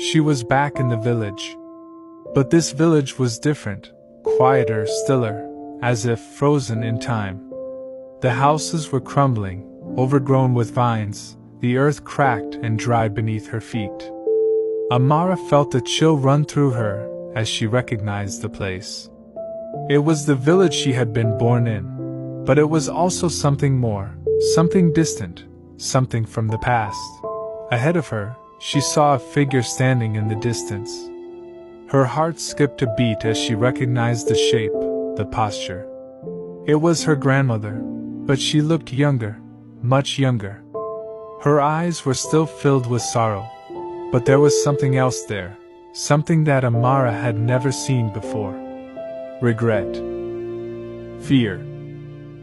She was back in the village. But this village was different, quieter, stiller, as if frozen in time. The houses were crumbling, overgrown with vines, the earth cracked and dried beneath her feet. Amara felt a chill run through her as she recognized the place. It was the village she had been born in, but it was also something more, something distant, something from the past. Ahead of her, she saw a figure standing in the distance. Her heart skipped a beat as she recognized the shape, the posture. It was her grandmother, but she looked younger, much younger. Her eyes were still filled with sorrow, but there was something else there, something that Amara had never seen before. Regret, fear,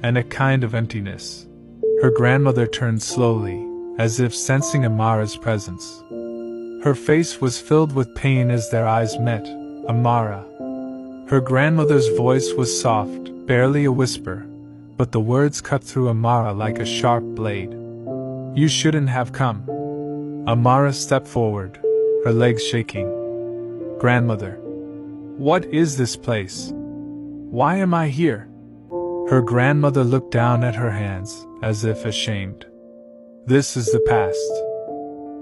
and a kind of emptiness. Her grandmother turned slowly, as if sensing Amara's presence. Her face was filled with pain as their eyes met. Amara. Her grandmother's voice was soft, barely a whisper, but the words cut through Amara like a sharp blade. You shouldn't have come. Amara stepped forward, her legs shaking. Grandmother. What is this place? Why am I here? Her grandmother looked down at her hands, as if ashamed. This is the past.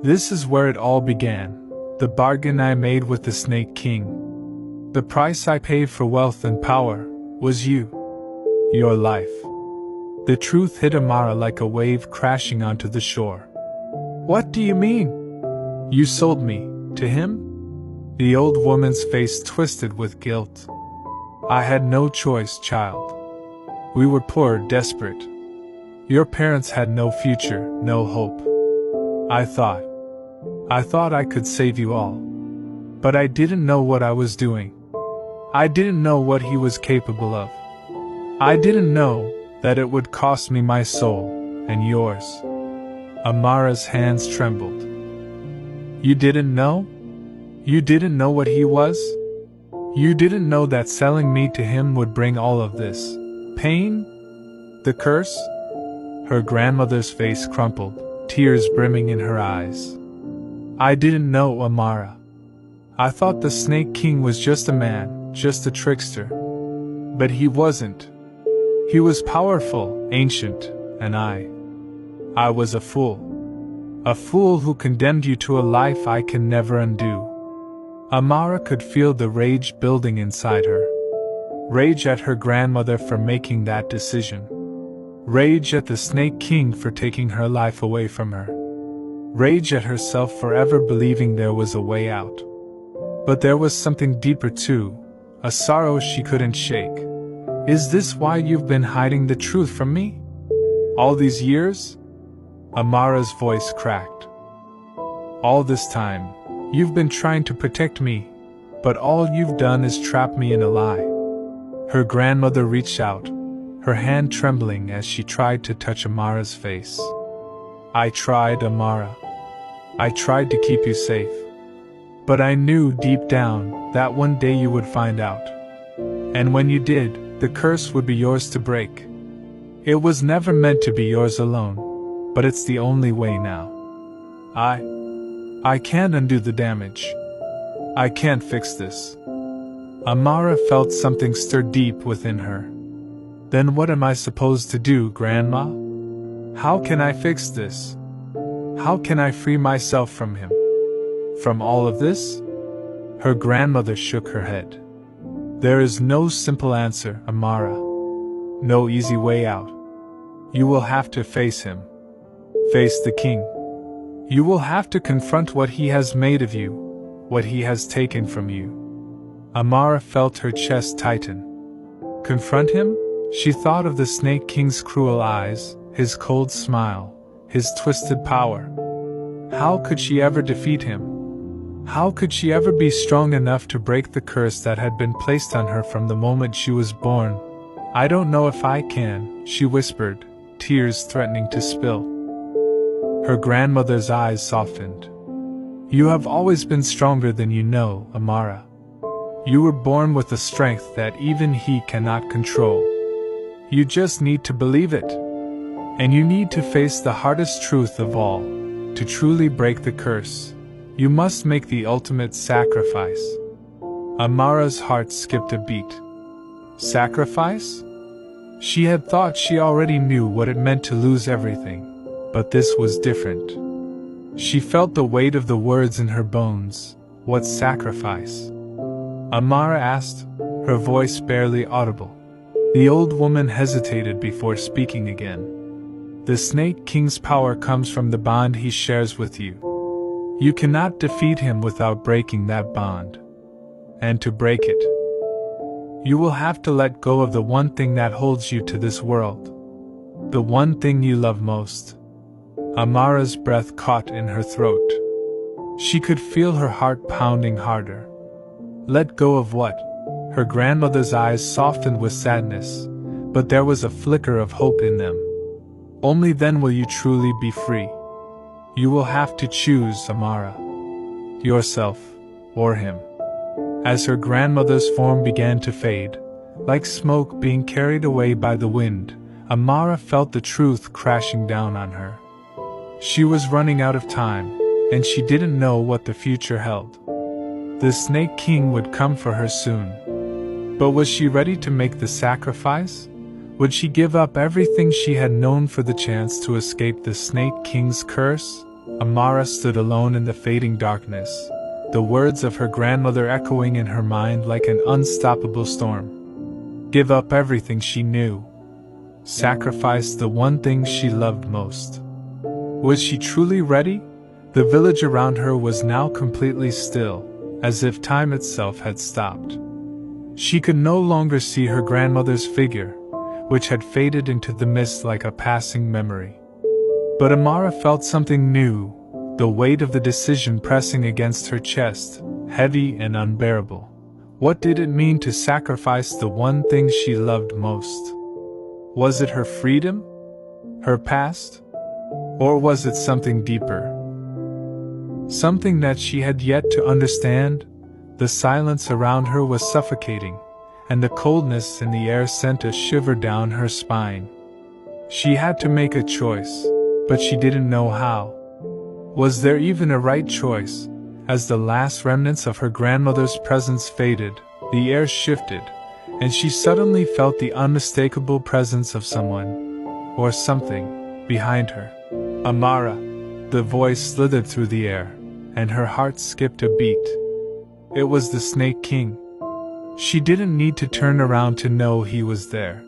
This is where it all began, the bargain I made with the Snake King. The price I paid for wealth and power was you. Your life. The truth hit Amara like a wave crashing onto the shore. What do you mean? You sold me to him? The old woman's face twisted with guilt. I had no choice, child. We were poor, desperate. Your parents had no future, no hope. I thought I could save you all. But I didn't know what I was doing. I didn't know what he was capable of. I didn't know that it would cost me my soul, and yours. Amara's hands trembled. You didn't know? You didn't know what he was? You didn't know that selling me to him would bring all of this pain? The curse? Her grandmother's face crumpled, tears brimming in her eyes. I didn't know, Amara. I thought the Snake King was just a man, just a trickster. But he wasn't. He was powerful, ancient, and I was a fool. A fool who condemned you to a life I can never undo. Amara could feel the rage building inside her. Rage at her grandmother for making that decision. Rage at the Snake King for taking her life away from her. Rage at herself for ever believing there was a way out. But there was something deeper too, a sorrow she couldn't shake. Is this why you've been hiding the truth from me? All these years? Amara's voice cracked. All this time, you've been trying to protect me, but all you've done is trap me in a lie. Her grandmother reached out, her hand trembling as she tried to touch Amara's face. I tried, Amara. I tried to keep you safe. But I knew deep down that one day you would find out. And when you did, the curse would be yours to break. It was never meant to be yours alone, but it's the only way now. I can't undo the damage. I can't fix this. Amara felt something stir deep within her. Then what am I supposed to do, Grandma? How can I fix this? How can I free myself from him? From all of this? Her grandmother shook her head. There is no simple answer, Amara. No easy way out. You will have to face him. Face the king. You will have to confront what he has made of you, what he has taken from you. Amara felt her chest tighten. Confront him? She thought of the Snake King's cruel eyes, his cold smile, his twisted power. How could she ever defeat him? How could she ever be strong enough to break the curse that had been placed on her from the moment she was born? I don't know if I can, she whispered, tears threatening to spill. Her grandmother's eyes softened. You have always been stronger than you know, Amara. You were born with a strength that even he cannot control. You just need to believe it. And you need to face the hardest truth of all, to truly break the curse. You must make the ultimate sacrifice. Amara's heart skipped a beat. Sacrifice? She had thought she already knew what it meant to lose everything, but this was different. She felt the weight of the words in her bones. What sacrifice? Amara asked, her voice barely audible. The old woman hesitated before speaking again. The Snake King's power comes from the bond he shares with you. You cannot defeat him without breaking that bond. And to break it, you will have to let go of the one thing that holds you to this world. The one thing you love most. Amara's breath caught in her throat. She could feel her heart pounding harder. Let go of what? Her grandmother's eyes softened with sadness, but there was a flicker of hope in them. Only then will you truly be free. You will have to choose, Amara. Yourself, or him. As her grandmother's form began to fade, like smoke being carried away by the wind, Amara felt the truth crashing down on her. She was running out of time, and she didn't know what the future held. The Snake King would come for her soon. But was she ready to make the sacrifice? Would she give up everything she had known for the chance to escape the Snake King's curse? Amara stood alone in the fading darkness, the words of her grandmother echoing in her mind like an unstoppable storm. Give up everything she knew. Sacrifice the one thing she loved most. Was she truly ready? The village around her was now completely still, as if time itself had stopped. She could no longer see her grandmother's figure, which had faded into the mist like a passing memory. But Amara felt something new, the weight of the decision pressing against her chest, heavy and unbearable. What did it mean to sacrifice the one thing she loved most? Was it her freedom? Her past? Or was it something deeper? Something that she had yet to understand? The silence around her was suffocating, and the coldness in the air sent a shiver down her spine. She had to make a choice, but she didn't know how. Was there even a right choice? As the last remnants of her grandmother's presence faded, the air shifted, and she suddenly felt the unmistakable presence of someone, or something, behind her. Amara. The voice slithered through the air, and her heart skipped a beat. It was the Snake King. She didn't need to turn around to know he was there.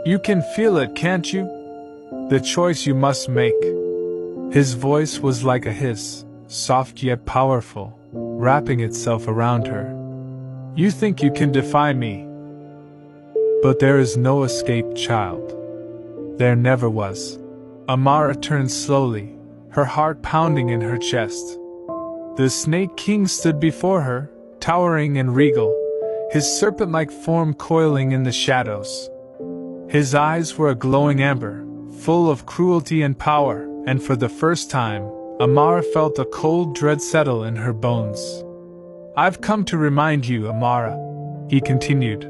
You can feel it, can't you? The choice you must make. His voice was like a hiss, soft yet powerful, wrapping itself around her. You think you can defy me? But there is no escape, child. There never was. Amara turned slowly, her heart pounding in her chest. The Snake King stood before her, towering and regal, his serpent-like form coiling in the shadows. His eyes were a glowing amber, full of cruelty and power, and for the first time, Amara felt a cold dread settle in her bones. I've come to remind you, Amara, he continued,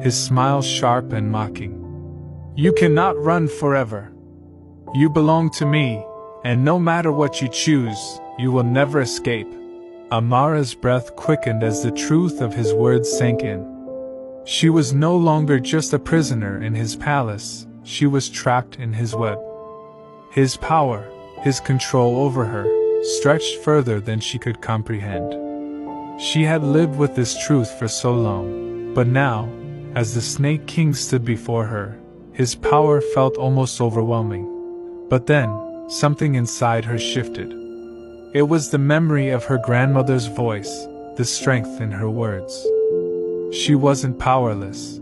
his smile sharp and mocking. You cannot run forever. You belong to me, and no matter what you choose, you will never escape. Amara's breath quickened as the truth of his words sank in. She was no longer just a prisoner in his palace, she was trapped in his web. His power, his control over her, stretched further than she could comprehend. She had lived with this truth for so long, but now, as the Snake King stood before her, his power felt almost overwhelming. But then, something inside her shifted. It was the memory of her grandmother's voice, the strength in her words. She wasn't powerless.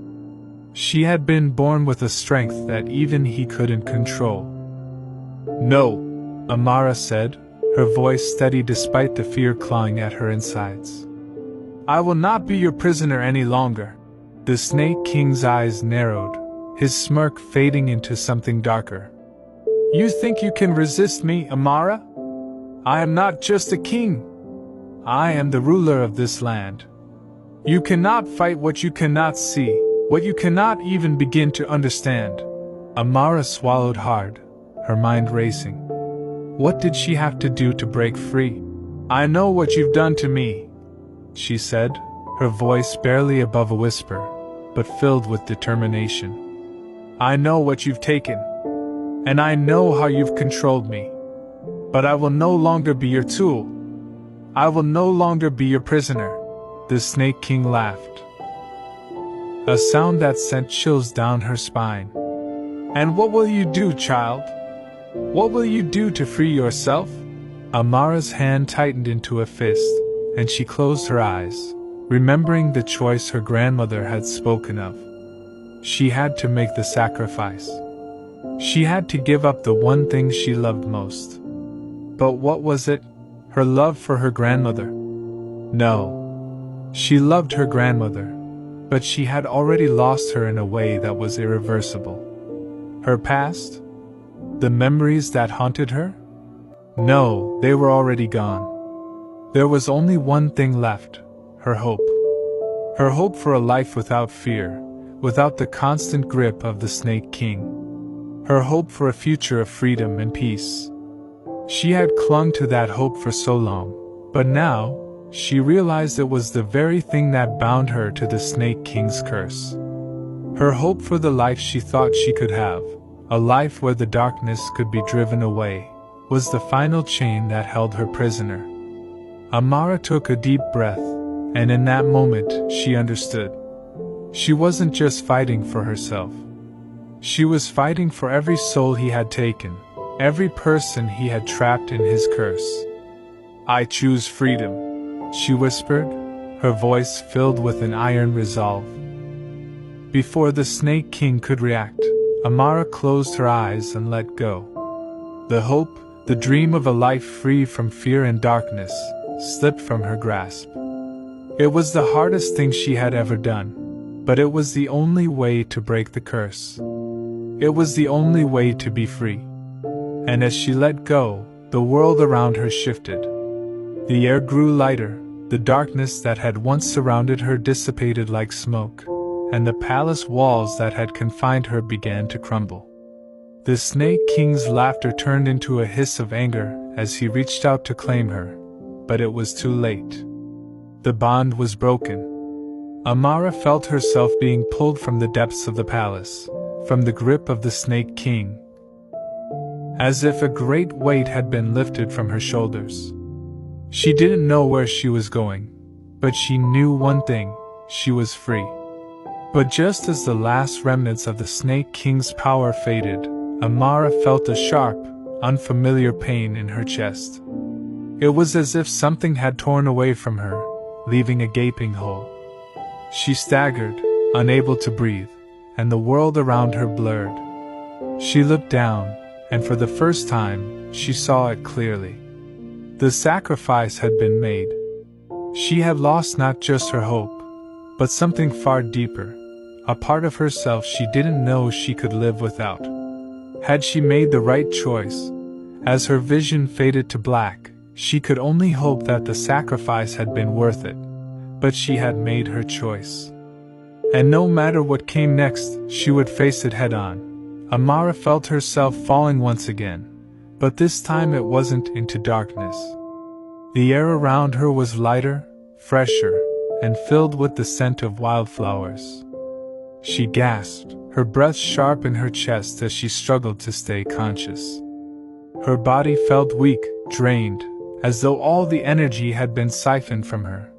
She had been born with a strength that even he couldn't control. No, Amara said, her voice steady despite the fear clawing at her insides. I will not be your prisoner any longer. The Snake King's eyes narrowed, his smirk fading into something darker. You think you can resist me, Amara? I am not just a king. I am the ruler of this land. You cannot fight what you cannot see, what you cannot even begin to understand. Amara swallowed hard, her mind racing. What did she have to do to break free? I know what you've done to me, she said, her voice barely above a whisper, but filled with determination. I know what you've taken, and I know how you've controlled me. But I will no longer be your tool. I will no longer be your prisoner. The Snake King laughed, a sound that sent chills down her spine. And what will you do, child? What will you do to free yourself? Amara's hand tightened into a fist, and she closed her eyes, remembering the choice her grandmother had spoken of. She had to make the sacrifice. She had to give up the one thing she loved most. But what was it? Her love for her grandmother? No. She loved her grandmother, but she had already lost her in a way that was irreversible. Her past? The memories that haunted her? No, they were already gone. There was only one thing left, her hope. Her hope for a life without fear, without the constant grip of the Snake King. Her hope for a future of freedom and peace. She had clung to that hope for so long, but now, she realized it was the very thing that bound her to the Snake King's curse. Her hope for the life she thought she could have, a life where the darkness could be driven away, was the final chain that held her prisoner. Amara took a deep breath, and in that moment, she understood. She wasn't just fighting for herself. She was fighting for every soul he had taken, every person he had trapped in his curse. I choose freedom, she whispered, her voice filled with an iron resolve. Before the Snake King could react, Amara closed her eyes and let go. The hope, the dream of a life free from fear and darkness, slipped from her grasp. It was the hardest thing she had ever done, but it was the only way to break the curse. It was the only way to be free. And as she let go, the world around her shifted. The air grew lighter, the darkness that had once surrounded her dissipated like smoke, and the palace walls that had confined her began to crumble. The Snake King's laughter turned into a hiss of anger as he reached out to claim her, but it was too late. The bond was broken. Amara felt herself being pulled from the depths of the palace, from the grip of the Snake King, as if a great weight had been lifted from her shoulders. She didn't know where she was going, but she knew one thing: she was free. But just as the last remnants of the Snake King's power faded, Amara felt a sharp, unfamiliar pain in her chest. It was as if something had torn away from her, leaving a gaping hole. She staggered, unable to breathe, and the world around her blurred. She looked down, and for the first time, she saw it clearly. The sacrifice had been made. She had lost not just her hope, but something far deeper, a part of herself she didn't know she could live without. Had she made the right choice? As her vision faded to black, she could only hope that the sacrifice had been worth it. But she had made her choice. And no matter what came next, she would face it head-on. Amara felt herself falling once again, but this time it wasn't into darkness. The air around her was lighter, fresher, and filled with the scent of wildflowers. She gasped, her breath sharp in her chest as she struggled to stay conscious. Her body felt weak, drained, as though all the energy had been siphoned from her.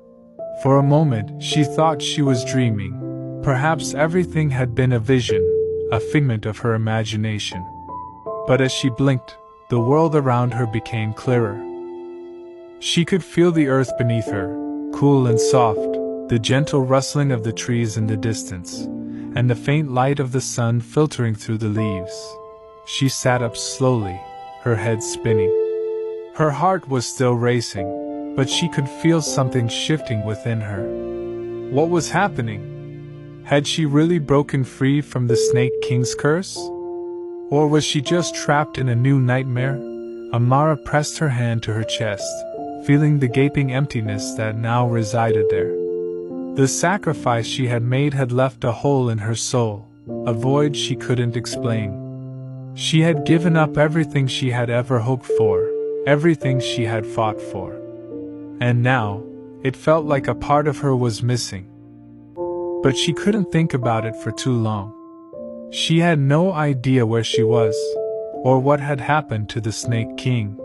For a moment, she thought she was dreaming. Perhaps everything had been a vision, a figment of her imagination. But as she blinked, the world around her became clearer. She could feel the earth beneath her, cool and soft, the gentle rustling of the trees in the distance, and the faint light of the sun filtering through the leaves. She sat up slowly, her head spinning. Her heart was still racing, but she could feel something shifting within her. What was happening? Had she really broken free from the Snake King's curse? Or was she just trapped in a new nightmare? Amara pressed her hand to her chest, feeling the gaping emptiness that now resided there. The sacrifice she had made had left a hole in her soul, a void she couldn't explain. She had given up everything she had ever hoped for, everything she had fought for. and now, it felt like a part of her was missing. But she couldn't think about it for too long. She had no idea where she was, or what had happened to the Snake King.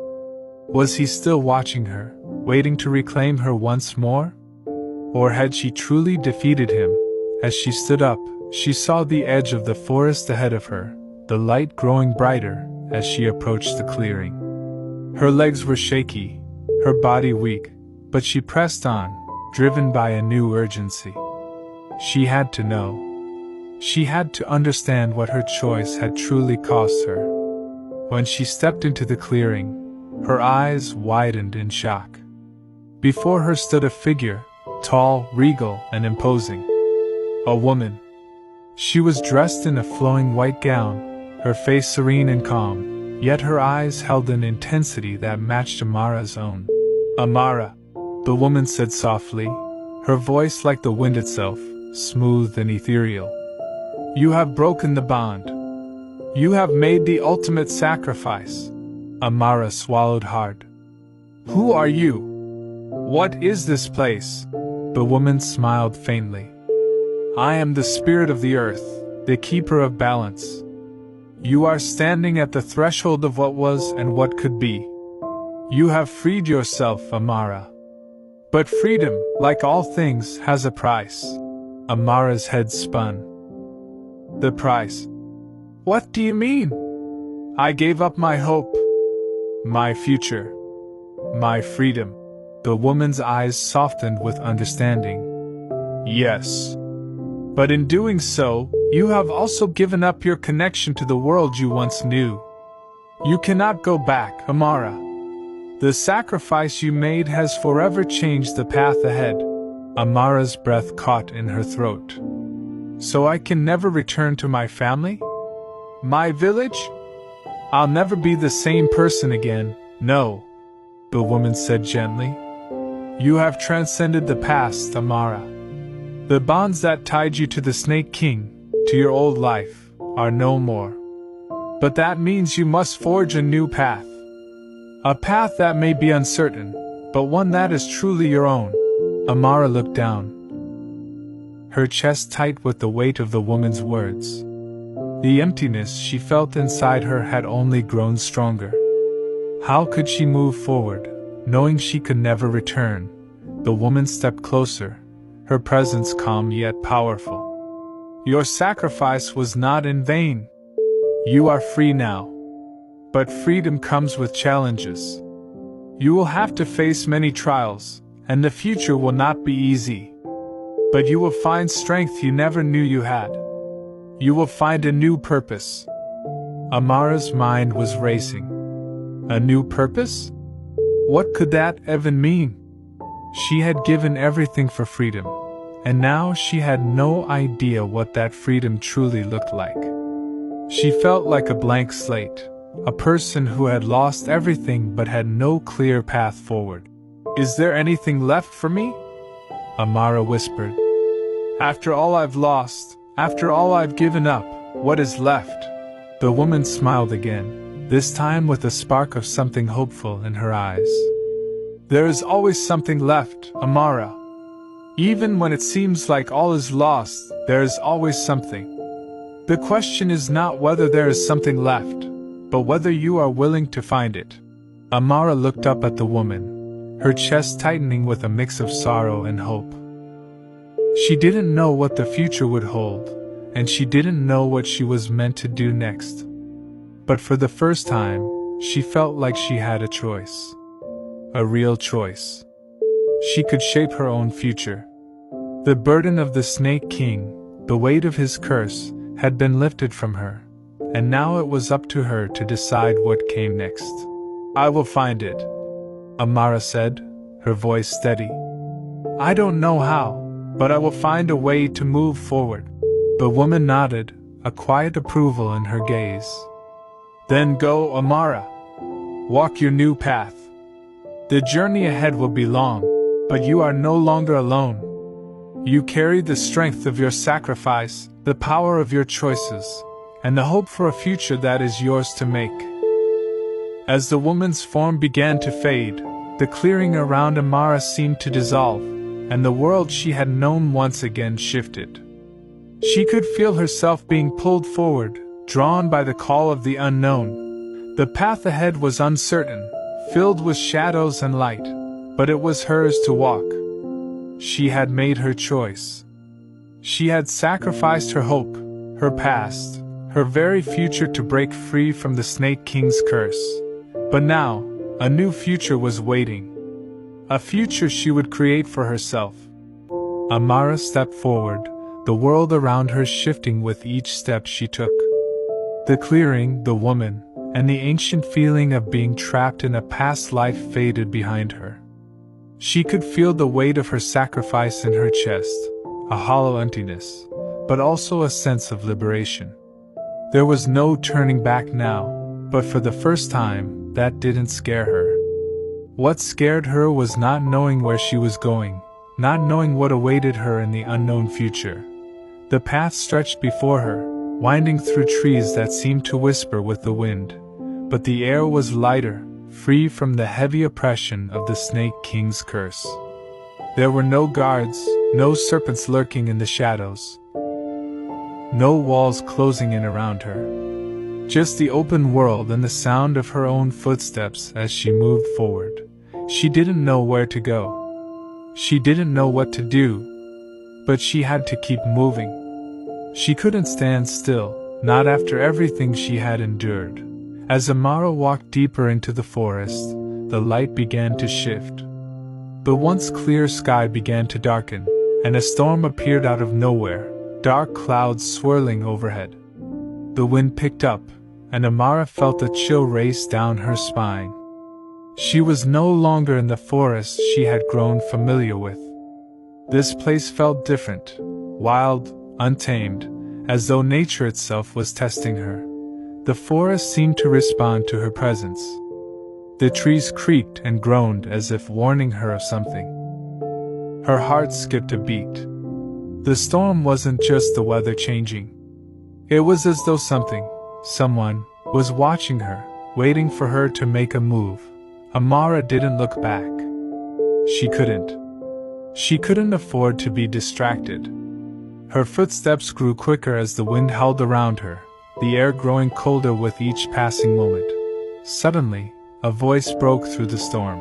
Was he still watching her, waiting to reclaim her once more? Or had she truly defeated him? As she stood up, she saw the edge of the forest ahead of her, the light growing brighter as she approached the clearing. Her legs were shaky, her body weak, but she pressed on, driven by a new urgency. She had to know. She had to understand what her choice had truly cost her. When she stepped into the clearing, her eyes widened in shock. Before her stood a figure, tall, regal, and imposing. A woman. She was dressed in a flowing white gown, her face serene and calm, yet her eyes held an intensity that matched Amara's own. "Amara," the woman said softly, her voice like the wind itself, smooth and ethereal. "You have broken the bond. You have made the ultimate sacrifice." Amara swallowed hard. "Who are you? What is this place?" The woman smiled faintly. "I am the spirit of the earth, the keeper of balance. You are standing at the threshold of what was and what could be. You have freed yourself, Amara. But freedom, like all things, has a price." Amara's head spun. "The price? What do you mean?" "I gave up my hope, my future, my freedom." The woman's eyes softened with understanding. "Yes. But in doing so, you have also given up your connection to the world you once knew. You cannot go back, Amara. The sacrifice you made has forever changed the path ahead." Amara's breath caught in her throat. "So I can never return to my family? My village? I'll never be the same person again, no," the woman said gently. "You have transcended the past, Amara. The bonds that tied you to the Snake King, to your old life, are no more. But that means you must forge a new path. A path that may be uncertain, but one that is truly your own." Amara looked down, her chest tight with the weight of the woman's words. The emptiness she felt inside her had only grown stronger. How could she move forward, knowing she could never return? The woman stepped closer, her presence calm yet powerful. "Your sacrifice was not in vain. You are free now. But freedom comes with challenges. You will have to face many trials, and the future will not be easy. But you will find strength you never knew you had. You will find a new purpose." Amara's mind was racing. A new purpose? What could that even mean? She had given everything for freedom, and now she had no idea what that freedom truly looked like. She felt like a blank slate, a person who had lost everything but had no clear path forward. "Is there anything left for me?" Amara whispered. "After all I've lost, after all I've given up, what is left?" The woman smiled again, this time with a spark of something hopeful in her eyes. "There is always something left, Amara. Even when it seems like all is lost, there is always something. The question is not whether there is something left, but whether you are willing to find it." Amara looked up at the woman, her chest tightening with a mix of sorrow and hope. She didn't know what the future would hold, and she didn't know what she was meant to do next. But for the first time, she felt like she had a choice. A real choice. She could shape her own future. The burden of the Snake King, the weight of his curse, had been lifted from her, and now it was up to her to decide what came next. "I will find it," Amara said, her voice steady. "I don't know how, but I will find a way to move forward." The woman nodded, a quiet approval in her gaze. "Then go, Amara. Walk your new path. The journey ahead will be long, but you are no longer alone. You carry the strength of your sacrifice, the power of your choices, and the hope for a future that is yours to make." As the woman's form began to fade, The clearing around Amara seemed to dissolve, and the world she had known once again shifted. She could feel herself being pulled forward, drawn by the call of the unknown. The path ahead was uncertain, filled with shadows and light, but it was hers to walk. She had made her choice. She had sacrificed her hope, her past, her very future to break free from the Snake King's curse. But now, a new future was waiting. A future she would create for herself. Amara stepped forward, the world around her shifting with each step she took. The clearing, the woman, and the ancient feeling of being trapped in a past life faded behind her. She could feel the weight of her sacrifice in her chest, a hollow emptiness, but also a sense of liberation. There was no turning back now, but for the first time, that didn't scare her. What scared her was not knowing where she was going, not knowing what awaited her in the unknown future. The path stretched before her, winding through trees that seemed to whisper with the wind, but the air was lighter, free from the heavy oppression of the Snake King's curse. There were no guards, no serpents lurking in the shadows, no walls closing in around her. Just the open world and the sound of her own footsteps as she moved forward. She didn't know where to go. She didn't know what to do. But she had to keep moving. She couldn't stand still, not after everything she had endured. As Amara walked deeper into the forest, the light began to shift. The once clear sky began to darken, and a storm appeared out of nowhere, dark clouds swirling overhead. The wind picked up, and Amara felt a chill race down her spine. She was no longer in the forest she had grown familiar with. This place felt different, wild, untamed, as though nature itself was testing her. The forest seemed to respond to her presence. The trees creaked and groaned as if warning her of something. Her heart skipped a beat. The storm wasn't just the weather changing. It was as though someone, was watching her, waiting for her to make a move. Amara didn't look back. She couldn't. She couldn't afford to be distracted. Her footsteps grew quicker as the wind howled around her, the air growing colder with each passing moment. Suddenly, a voice broke through the storm.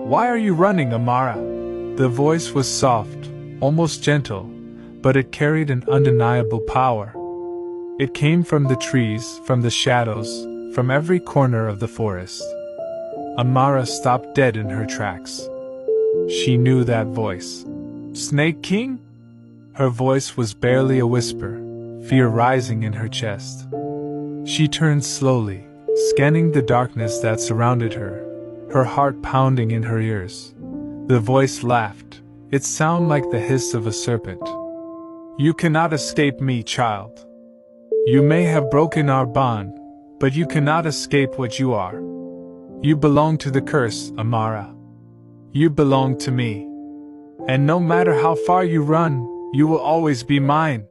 "Why are you running, Amara?" The voice was soft, almost gentle, but it carried an undeniable power. It came from the trees, from the shadows, from every corner of the forest. Amara stopped dead in her tracks. She knew that voice. "Snake King?" Her voice was barely a whisper, fear rising in her chest. She turned slowly, scanning the darkness that surrounded her, her heart pounding in her ears. The voice laughed, its sound like the hiss of a serpent. "You cannot escape me, child. You may have broken our bond, but you cannot escape what you are. You belong to the curse, Amara. You belong to me. And no matter how far you run, you will always be mine."